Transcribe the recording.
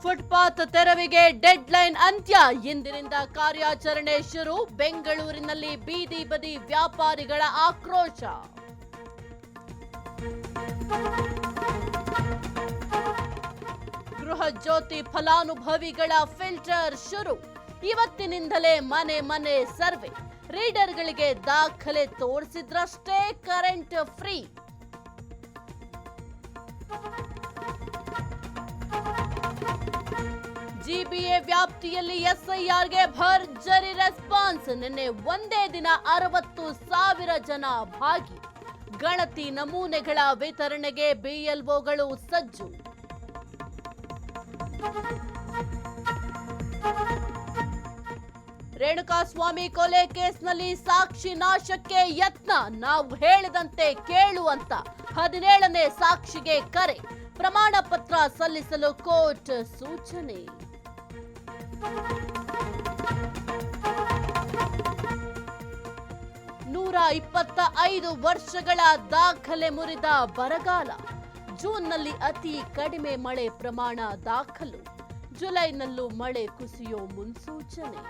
Footpath ತೆರವಿಗೆ dead line ಅಂತ್ಯ. ಇಂದಿನಿಂದ ಕಾರ್ಯಾಚರಣೆ ಶುರು. ಬೆಂಗಳೂರಿನಲ್ಲಿ ಬೀದಿ ಬದಿ ವ್ಯಾಪಾರಿಗಳ ಆಕ್ರೋಶ. ಗೃಹ ಜ್ಯೋತಿ ಫಲಾನುಭವಿಗಳ ಫಿಲ್ಟರ್ ಶುರು. ಇವತ್ತಿನಿಂದಲೇ ಮನೆ ಮನೆ ಸರ್ವೆ. ರೀಡರ್ಗಳಿಗೆ ದಾಖಲೆ ತೋರಿಸಿದ್ರಷ್ಟೇ ಕರೆಂಟ್ ಫ್ರೀ. ಜಿಬಿಎ ವ್ಯಾಪ್ತಿಯಲ್ಲಿ ಎಸ್ಐಆರ್ಗೆ ಭರ್ಜರಿ ರೆಸ್ಪಾನ್ಸ್. ನಿನ್ನೆ ಒಂದೇ ದಿನ 60,000 ಜನ ಭಾಗಿ. ಗಣತಿ ನಮೂನೆಗಳ ವಿತರಣೆಗೆ ಬಿಎಲ್ಒಗಳು ಸಜ್ಜು. ರೇಣುಕಾಸ್ವಾಮಿ ಕೊಲೆ ಕೇಸ್ನಲ್ಲಿ ಸಾಕ್ಷಿ ನಾಶಕ್ಕೆ ಯತ್ನ. ನಾವು ಹೇಳಿದಂತೆ ಕೇಳುವಂತ 17ನೇ ಸಾಕ್ಷಿಗೆ ಕರೆ. ಪ್ರಮಾಣ ಪತ್ರ ಸಲ್ಲಿಸಲು ಕೋರ್ಟ್ ಸೂಚನೆ. 125 ವರ್ಷಗಳ ದಾಖಲೆ ಮುರಿದ ಬರಗಾಲ. ಜೂನ್ನಲ್ಲಿ ಅತಿ ಕಡಿಮೆ ಮಳೆ ಪ್ರಮಾಣ ದಾಖಲು. ಜುಲೈನಲ್ಲೂ ಮಳೆ ಕುಸಿಯೋ ಮುನ್ಸೂಚನೆ.